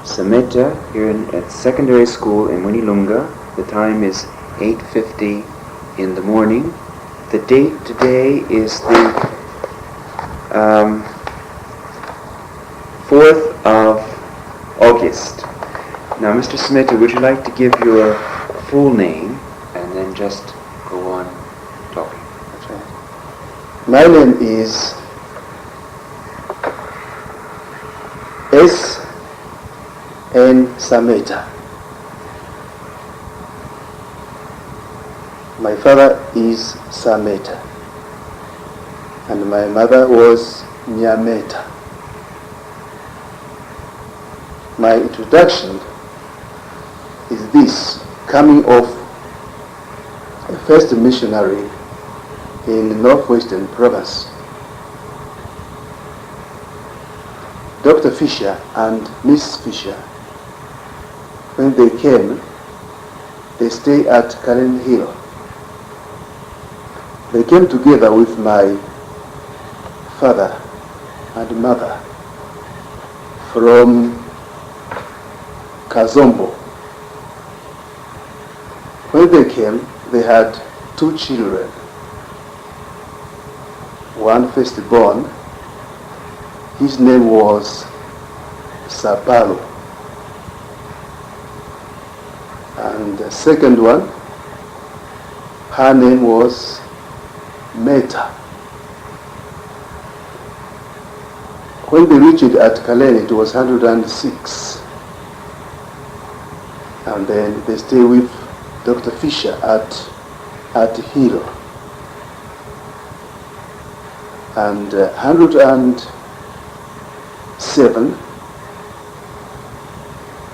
Sameta here at secondary school in Munilunga. The time is 8:50 in the morning. The date today is the 4th of August. Now, Mr. Sameta, would you like to give your full name and then just go on talking? That's right. My name is S.N. Sameta. My father is Sameta, and my mother was Nyameta. My introduction is this, coming off a first missionary in northwestern province. Dr. Fisher and Miss Fisher, when they came, they stayed at Karen Hill. They came together with my father and mother from Kazombo. When they came, they had 2 children. One firstborn, his name was Sapalo. And the second one, her name was Meta. When they reached at Kaleni, it was 106. And then they stayed with Dr. Fisher at Hill. And 107,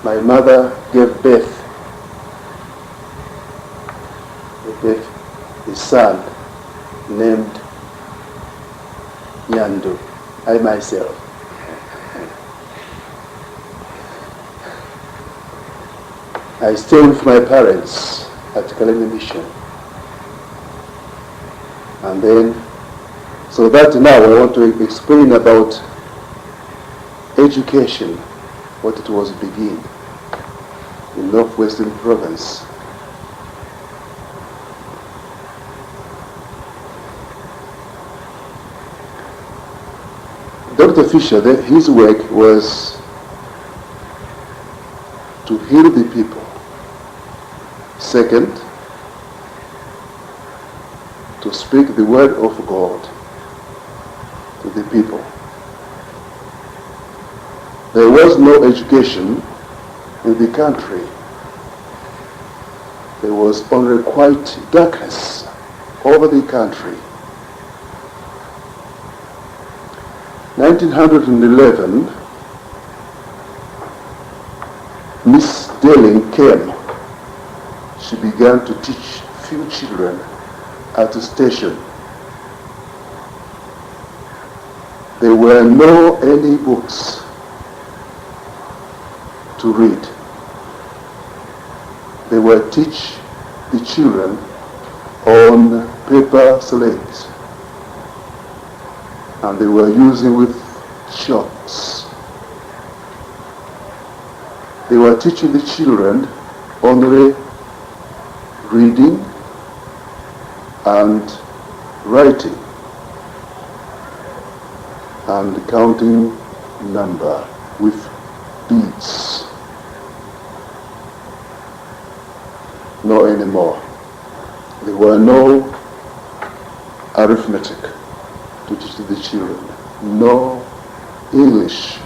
my mother gave birth. A son named Nyandu, I myself. I stayed with my parents at Kalemi Mission. And then, so that now I want to explain about education, what it was begin in northwestern province. Dr. Fisher, his work was to heal the people. Second, to speak the word of God to the people. There was no education in the country. There was only quite darkness over the country. 1911, Miss Delling came. She began to teach few children at the station. There were no any books to read. They were teach the children on paper slates. And they were using with chalks. They were teaching the children only reading and writing and counting number with beads. No anymore. There were no arithmetic to teach the children. No English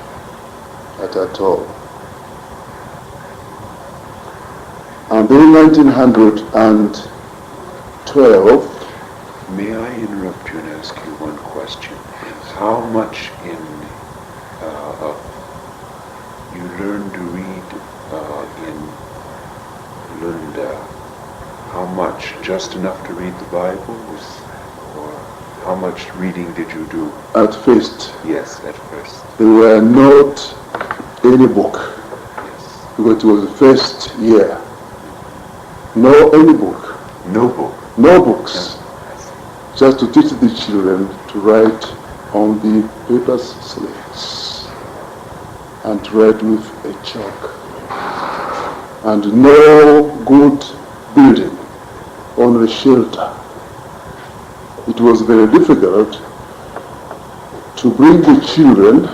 at all. And in 1912, may I interrupt you and ask you one question? How much you learned to read in Lunda? How much? Just enough to read the Bible? Or how much reading did you do? At first. Yes, at first. There were not any book. Yes. Because it was the first year. No any book. No book. No books. Yes. Just to teach the children to write on the paper slates. and to write with a chalk. And no good building, only shelter. It was very difficult to bring the children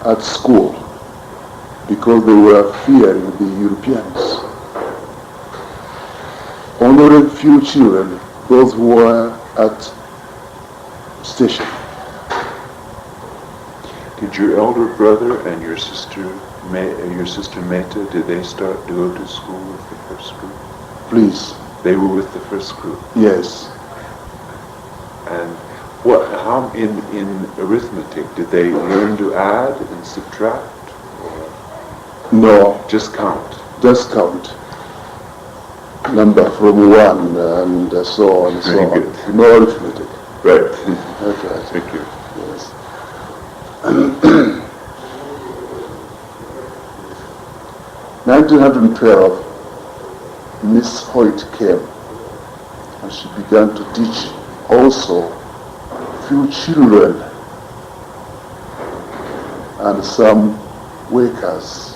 at school because they were fearing the Europeans. Only a few children, those who were at station. Did your elder brother and your sister Meta, did they start to go to school with the first group? Please. They were with the first group. Yes. And how in arithmetic, did they learn to add and subtract? Or No. just count? Just count. Number from one and so on and so Very on. good. No arithmetic. Right. That's right. Thank you. Yes. 1912, Miss Hoyt came and she began to teach also few children and some workers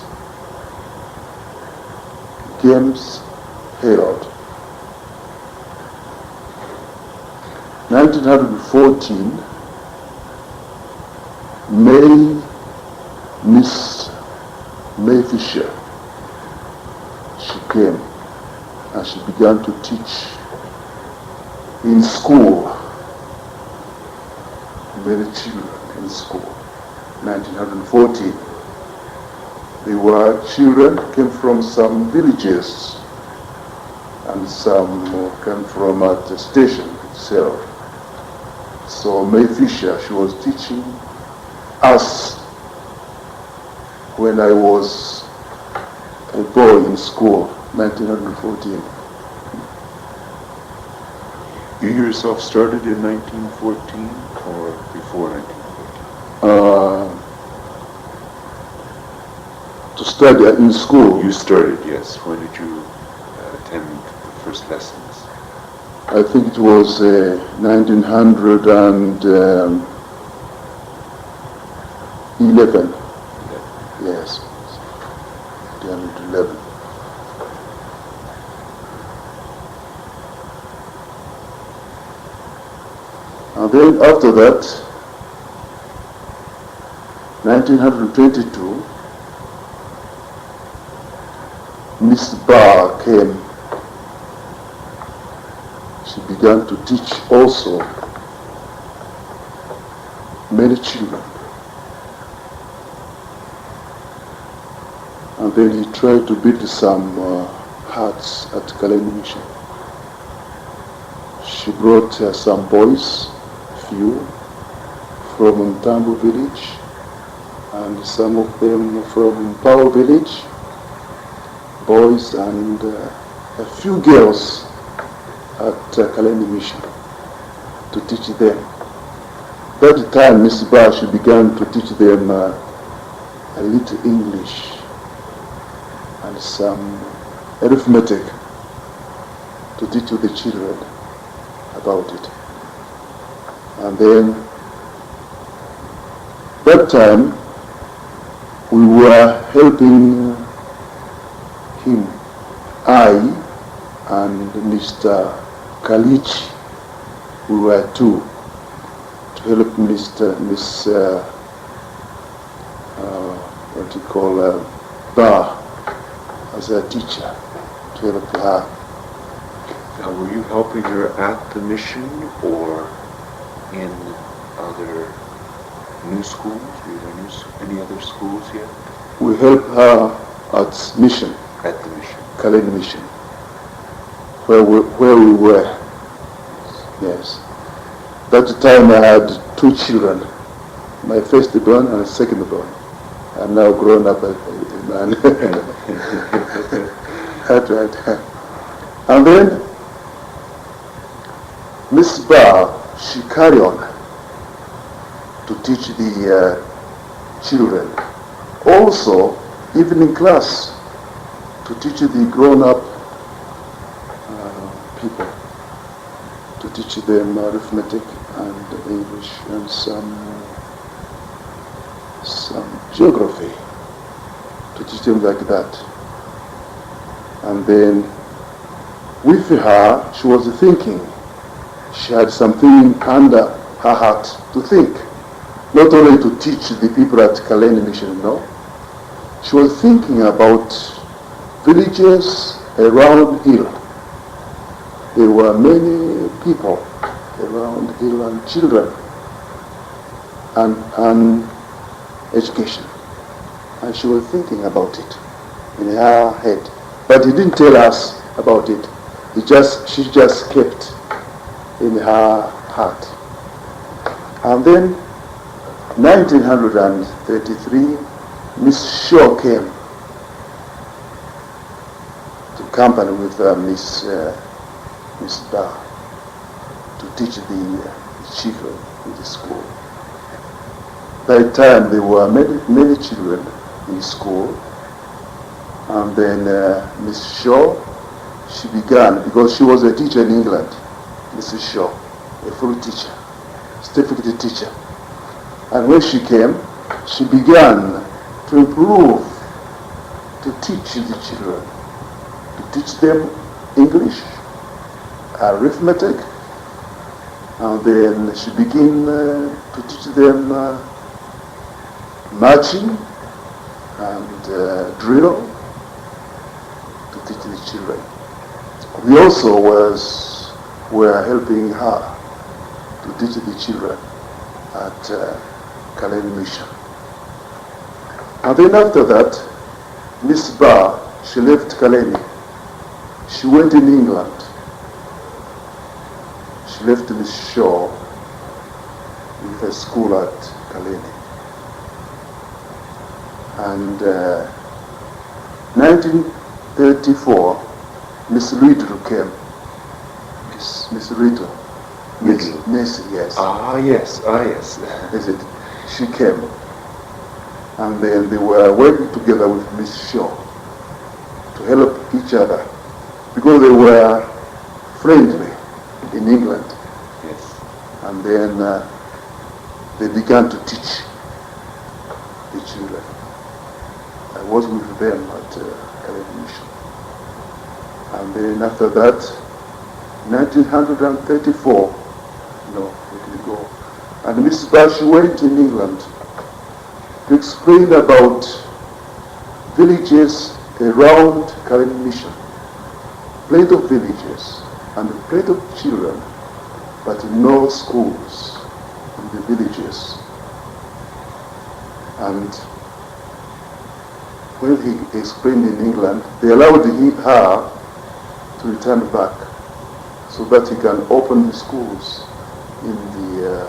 games held. 1914, Miss May Fisher, she came and she began to teach in school, many children in school. 1914, there were children came from some villages and some came from the station itself. So May Fisher, she was teaching us when I was a boy in school, 1914. You yourself started in 1914 or before 1914? To study in school. You started, yes. When did you attend the first lessons? I think it was 1911. Yes, 1911. And then after that, 1922, Miss Barr came. She began to teach also many children. And then he tried to build some huts at Kaleni Mission. She brought some boys, few, from Mtambu village, and some of them from Pao village, boys and a few girls at Kaleni Mission to teach them. That time, Miss Bash began to teach them a little English and some arithmetic to teach the children about it. And then, that time, we were helping him, I and Mr. Kalich, we were two, to help Miss, what you call, Bar, as a teacher, to help her. Now, were you helping her at the mission or in other new schools? Were there any other schools yet? We helped her at mission, At the mission. Kaleni Mission, where we were. Yes. That time I had two children, my firstborn and secondborn. I'm now grown up as a man. That's right. And then Miss Barr, she carried on to teach the children. Also, even in class, to teach the grown-up people, to teach them arithmetic and English and some geography. to teach them like that. And then with her, she was thinking. She had something under her heart to think. Not only to teach the people at Kaleni Mission, no. She was thinking about villages around Hill. There were many people around Hill and children and education. And she was thinking about it in her head. But he didn't tell us about it. She just kept in her heart. And then 1933, Miss Shaw came to company with Miss Barr to teach the children in the school. By the time there were many children in school, and then Miss Shaw, she began, because she was a teacher in England, Mrs. Shaw, a full teacher, certificate teacher. And when she came, she began to improve, to teach the children, to teach them English, arithmetic, and then she began to teach them marching and drill, to teach the children. We also were helping her to teach the children at Kaleni Mission. And then after that, Miss Barr, she left Kaleni. She went in England. She left Miss Shaw with a school at Kaleni. And 1934, Miss Riddle came. Miss Riddle. Miss, yes. Yes. Is it? She came. And then they were working together with Miss Shaw to help each other, because they were friendly in England. Yes. And then they began to teach the children. I was with them at Kaleni Mission. And then after that, 1934, let me go. And Mrs. Bash went in England to explain about villages around Kaleni Mission. Plenty of villages and plenty of children, but no schools in the villages. And when he explained in England, they allowed her to return back so that he can open the schools in the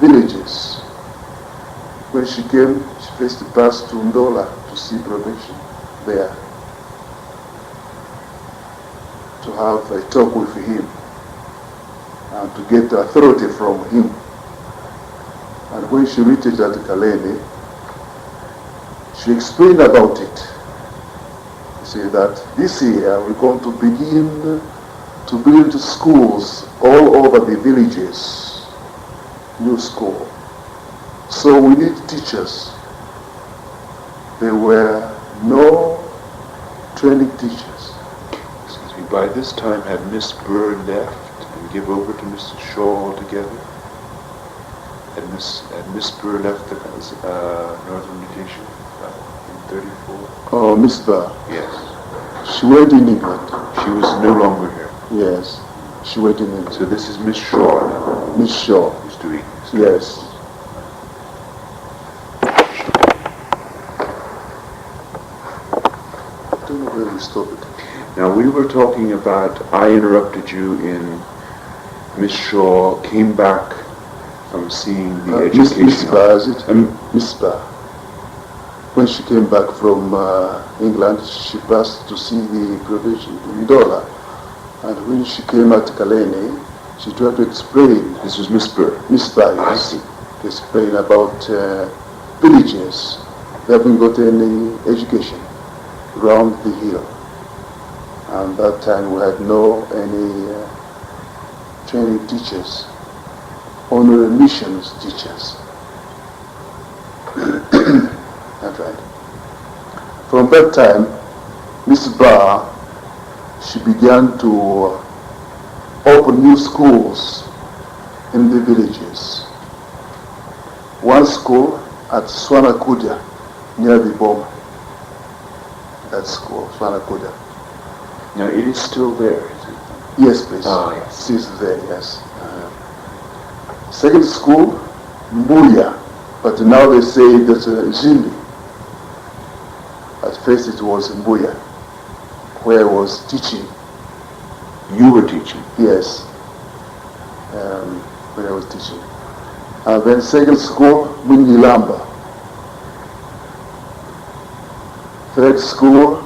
villages. When she came, she first passed to Ndola to see protection there, to have a talk with him and to get authority from him. And when she reached at Kaleni, she explained about it. She said that this year we're going to begin to build schools all over the villages, new school. So we need teachers. There were no training teachers. Excuse me, by this time had Miss Burr left and give over to Mrs. Shaw altogether? Had Miss Burr left the Northern Mutation in 34? Oh, Miss Burr. Yes. She went in England. She was no longer here. Yes, she went in England. So this is Miss Shaw now. Miss Shaw. Who's doing this? Yes. I don't know where we stopped. Now we were talking about, I interrupted you in Miss Shaw came back from seeing the education. Miss Barr, is it? Miss Barr. When she came back from England, she passed to see the provision in Ndola. And when she came at Kaleni, she tried to explain. This was Miss Burr. Miss Barr, I yes, see. to explain about villages. They haven't got any education around the hill. And that time we had any training teachers, only missions teachers. That's right. From that time, Miss Barr, she began to open new schools in the villages. One school at Swanakuda, near the Boma. That school, Swanakuda. Now it is still there, is it? Yes, please. Ah, yes. It is there, yes. Second school, Mbuya, but now they say that's Zimbi. At first it was Mbuya, where I was teaching. You were teaching? Yes, where I was teaching. And then second school, Mwingilamba. Third school,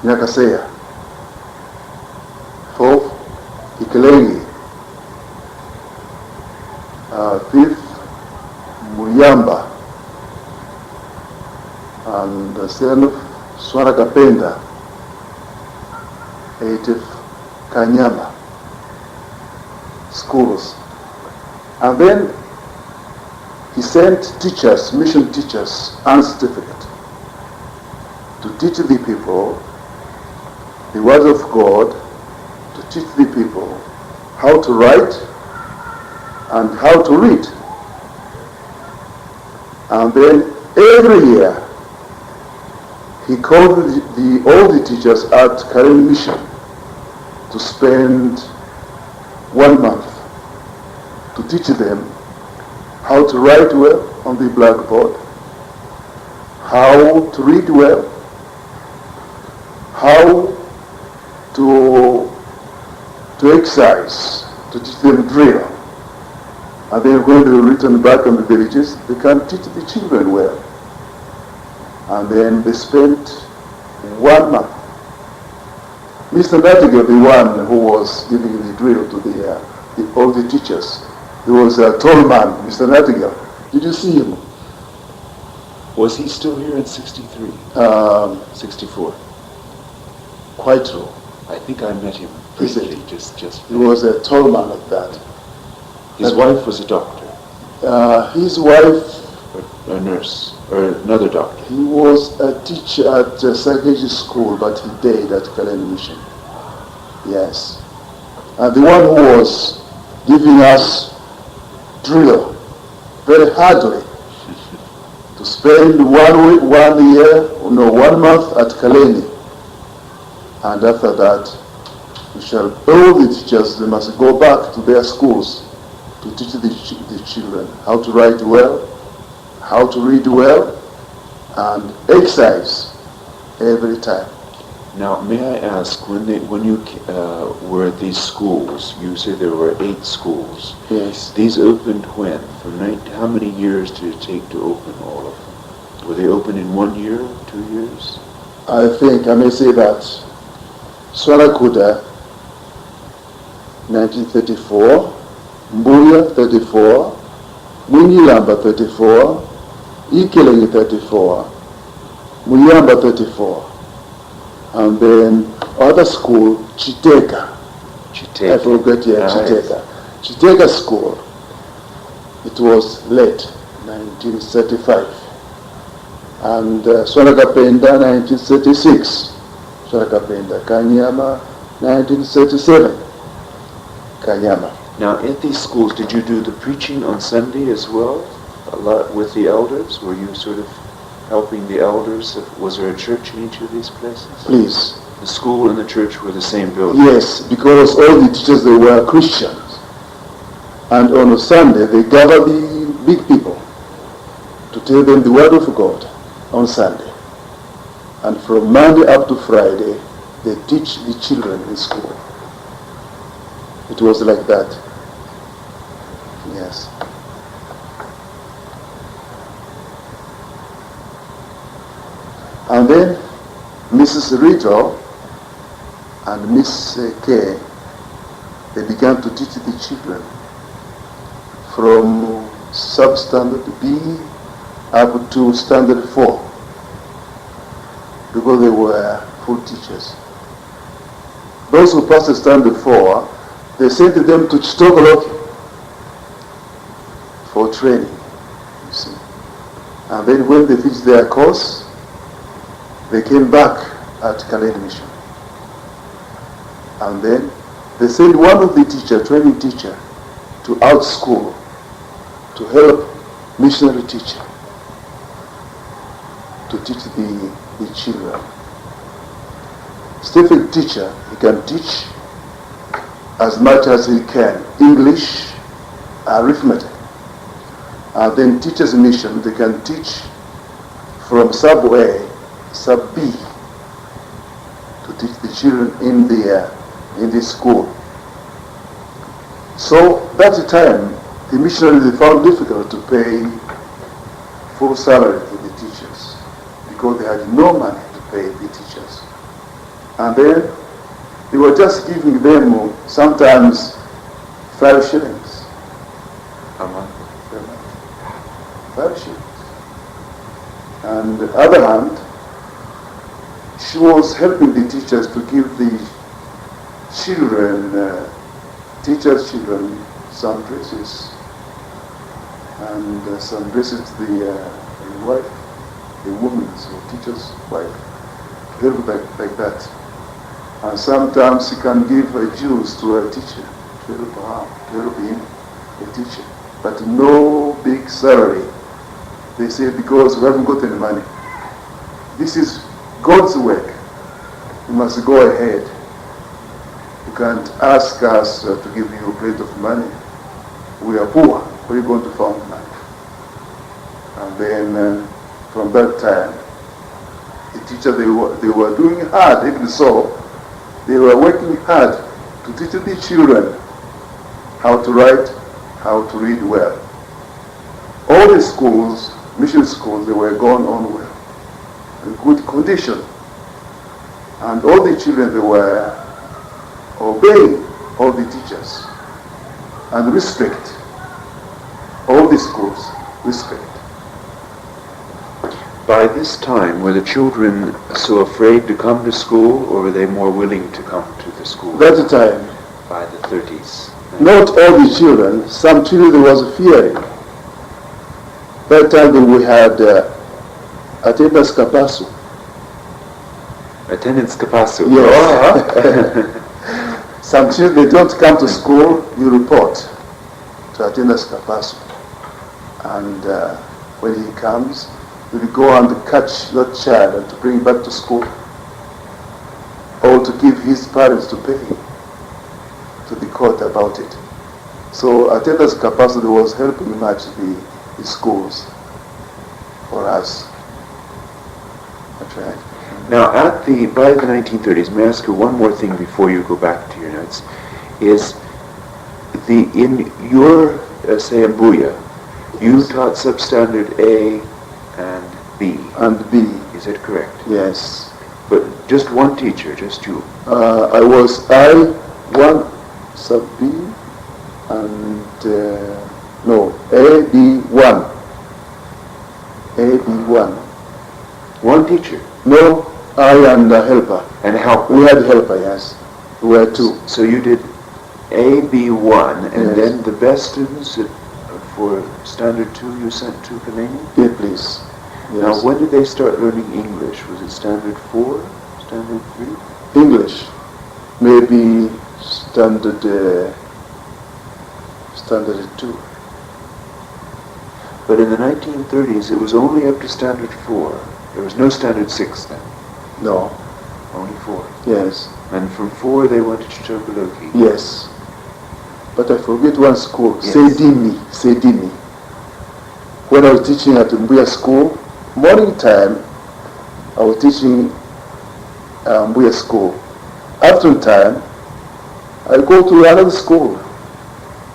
Nyakaseya. Fourth, Ikelengi. Fifth, Muyamba. And seventh, Swarakapenda. Eighth, Kanyama. Schools. And then he sent teachers, mission teachers, on certificate to teach the people the word of God, to teach the people how to write and how to read. And then every year he called all the teachers at Karen Mission to spend 1 month to teach them how to write well on the blackboard, how to read well, how to exercise, to teach them drill. And then when they return back on the villages, they can teach the children well. And then they spent 1 month. Mr. Nightingale, the one who was giving the drill to all the teachers, he was a tall man, Mr. Nightingale. Did you see him? Was he still here in 63? 64? Quite true. I think I met him Is it? briefly, just. He was a tall man like that. His wife was a doctor, His wife, a nurse, or another doctor. he was a teacher at psychology school, but he died at Kalen Mission. Yes. And the one who was giving us drill very hardly to spend 1 month at Kaleni. And after that, we shall, all the teachers, they must go back to their schools to teach the children how to write well, how to read well, and exercise every time. Now, may I ask, when you were at these schools, you said there were 8 schools. Yes. These opened when? How many years did it take to open all of them? Were they open in 1 year, 2 years? I think I may say that Swanakuda, 1934, Mbuya, 34, Mwingilamba, 34, Ikelengi, 34, Muyamba, 34. And then other school, Chiteka. I forget, Chiteka. Chiteka school, it was late, 1935. And Swanakapenda, 1936. Swanakapenda. Kanyama, 1937. Kanyama. Now, at these schools, did you do the preaching on Sunday as well? A lot with the elders? Were you sort of helping the elders? Was there a church in each of these places? Please. The school and the church were the same building? Yes, because all the teachers, they were Christians. And on a Sunday, they gather the big people to tell them the word of God on Sunday. And from Monday up to Friday, they teach the children in school. It was like that. Yes. And then Mrs. Rito and Miss K, they began to teach the children from substandard B up to standard 4, because they were full teachers. Those who passed the standard 4, they sent them to Chitogoloki for training, you see. And then when they finished their course, they came back at Kaleni Mission. And then they sent one of the training teacher, to out school to help missionary teacher to teach the children. Stephen teacher, he can teach as much as he can English, arithmetic. And then teachers mission, they can teach from sub A, sub B, to teach the children in the school. So that's the time the missionaries, they found difficult to pay full salary to the teachers because they had no money to pay the teachers. And then they were just giving them sometimes 5 shillings A month. per month. 5 shillings. And on the other hand, she was helping the teachers to give the children, teachers' children, some dresses, and some dresses to the wife, the woman's or teacher's wife, help like that. And sometimes he can give a juice to a teacher, to help him, a teacher. But no big salary. They say because we haven't got any money. This is God's work. You must go ahead. You can't ask us to give you a plate of money. We are poor. Where are you going to find money? And then from that time, the teacher, they were doing hard. Even so, they were working hard to teach the children how to write, how to read well. All the schools, mission schools, they were going on well, in good condition. And all the children, they were obeying all the teachers and respect all the schools, respect. By this time, were the children so afraid to come to school, or were they more willing to come to the school? That time, By the 30s. not all the children, some children there was fearing. That time we had attendance capacity. Attendance capacity. Yes. Some children, they don't come to school, you report to attendance capacity. And when he comes, you will go and catch that child and to bring back to school, or to give his parents to pay to the court about it. So attendance capacity was helping much the schools for us. That's right. Now, by the 1930s, may I ask you one more thing before you go back to your notes? Is in your say in Mbuya, you taught substandard A and B. And B. Is that correct? Yes. But just one teacher, just you. I was one sub B and AB1. AB1. One teacher. No, I and a helper. And help. We had helper, yes. We were 2. So you did A, B1, and Yes. then the best students for standard 2 you sent to Kaleni? Yeah, please. Yes. Now, when did they start learning English? Was it standard 4, standard 3? English, maybe standard 2. But in the 1930s, it was only up to standard 4. There was no standard 6 then, No. only 4. Yes. And from 4 they went to Chichokoloki. Yes. But I forget one school, Yes. Sedimi. When I was teaching at Mbuya school, morning time, I was teaching Mbuya school. Afternoon time, I go to another school,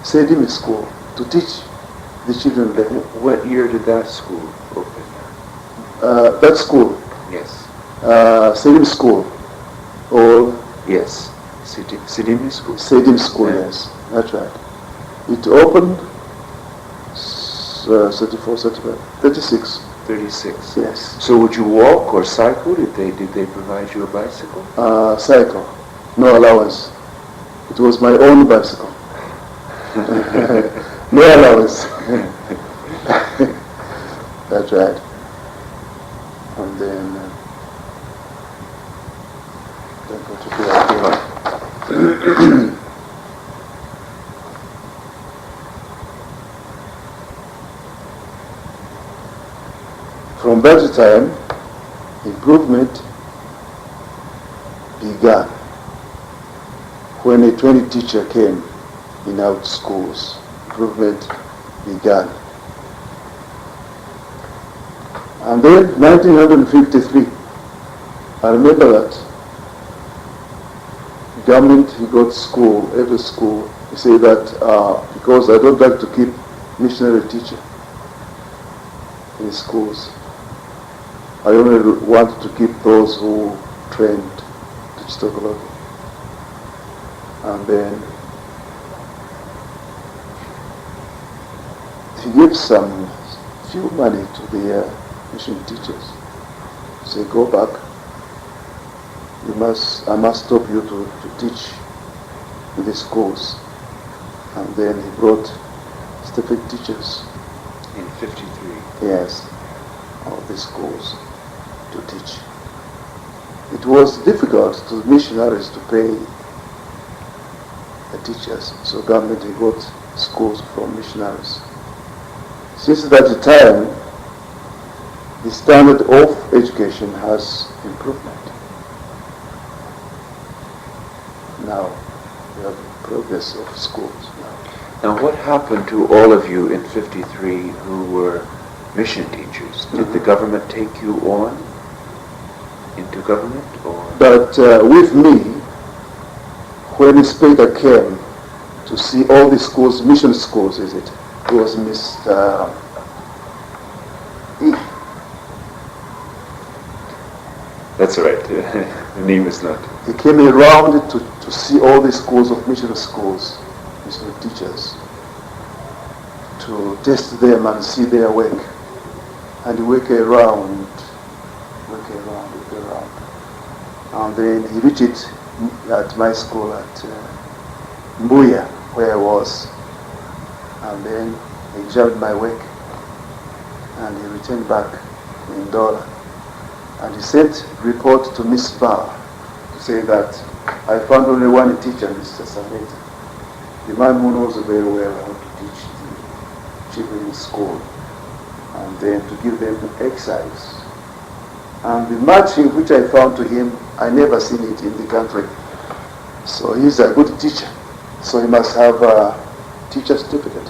Sedimi school, to teach the children there. What year did that school open? That school, Yes. Sedimi school, or Yes. Sidimi School? Sedim school, Yeah. yes, that's right. It opened 34, 35, 36, 36. yes. So would you walk or cycle? Did they provide you a bicycle? Cycle, no allowance. It was my own bicycle. No allowance. That's right. And then go to the idea. From that time, improvement began when a trained teacher came in our schools. Improvement began. And then 1953, I remember that government, he got school, every school, he said that because I don't like to keep missionary teacher in schools, I only want to keep those who trained to Christology. And then he gave some few money to the mission teachers. Say, go back. I must stop you to teach in the schools. And then he brought Stephen teachers. In 53. Yes, of the schools to teach. It was difficult to missionaries to pay the teachers, so government got schools from missionaries. Since that time, the standard of education has improvement. Now we have progress of schools now. Now what happened to all of you in 53 who were mission teachers? Did the government take you on into government? Or? But with me, when Inspector came to see all the schools, mission schools, it was Mr. E. That's right. The name is not. He came around to see all the schools of mission schools, mission teachers, to test them and see their work. And work around. And then he reached it at my school at Mbuya, where I was. And then he examined my work. And he returned back in Dola. And he sent report to Miss Barr to say that I found only one teacher, Mr. Sameta. The man who knows very well how to teach the children in school. And then to give them exercise. And the matching which I found to him, I never seen it in the country. So he's a good teacher. So he must have a teacher certificate.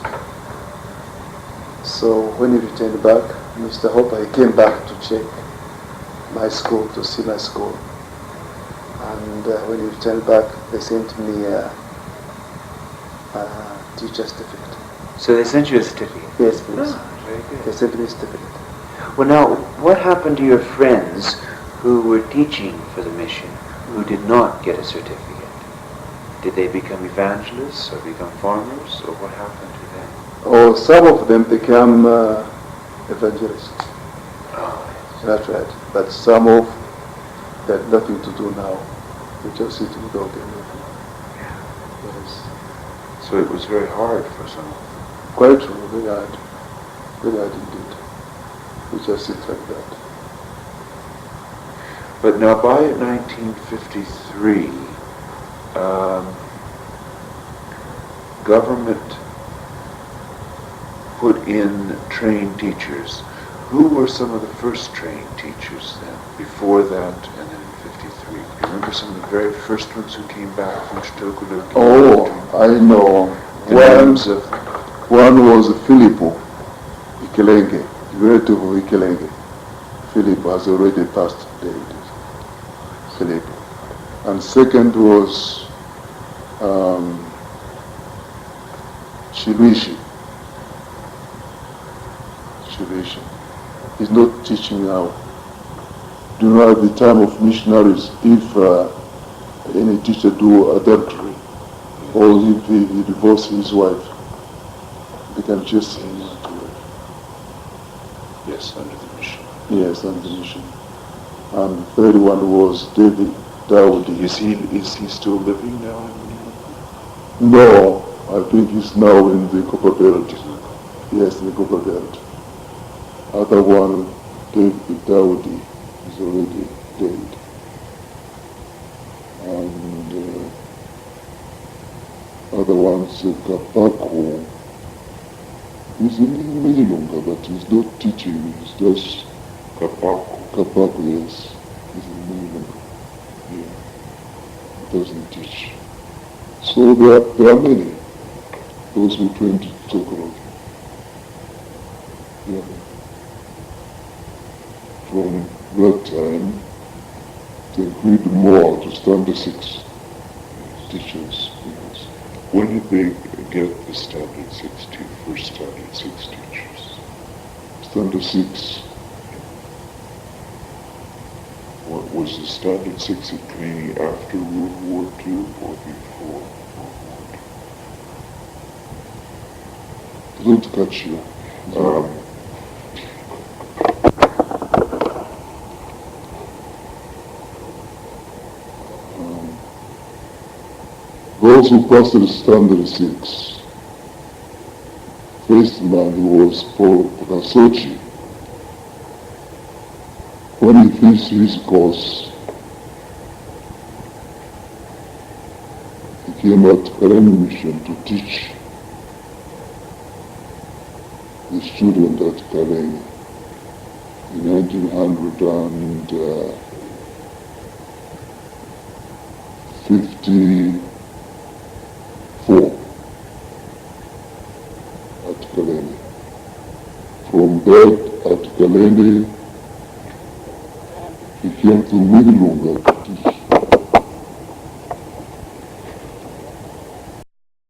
So when he returned back, Mr. Hopper, he came back to check my school, to see my school. And when he returned back, they sent me a teacher certificate. So they sent you a certificate? Yes, please. Oh, very good. They sent me a certificate. Well, now, what happened to your friends who were teaching for the mission who did not get a certificate? Did they become evangelists or become farmers, or what happened to them? Oh, some of them became evangelists. Oh, That's right. But some of that nothing to do now. They just sit without anything. Yes. So it was very hard for some of them. Quite true, very hard. Very hard indeed. We just sit like that. But now by 1953, government put in trained teachers. Who were some of the first trained teachers then, before that and then in 53? You remember some of the very first ones who came back from Chitokulu? Oh, I know. One was Filippo Ikelenge, relative of Ikelenge. Filippo has already passed David. Filippo. And second was Chiluishi. He's not teaching now. Do you know at the time of missionaries, if any teacher do adultery, or if he divorced his wife, they can chase him to it. Yes, under the mission. Yes, under the mission. And third one was David Dowdy. Is he still living now? No, I think he's now in the Copper Belt. Yes, in the Copper Belt. Other one, David Dowdy. already dead. And other ones, Kapako, he's in Mililonga, but he's not teaching, he's just Kapako, yes. He's in Mililonga. Yeah. He doesn't teach. So there are many, those who trained in psychology. Yeah. From that time, they agreed more to standard 6 teachers. Yes. When did they get the standard 6 first standard 6 teachers? Standard 6. What was the standard 6 in training after World War II or before World War II? Don't catch you. Those who passed the standard 6, first man was Paul Rasochi. When he finished his course, he came at Karemi Mission to teach the student at Karemi in 1954. At Kaleni. From that at Kaleni, he came to Midlunga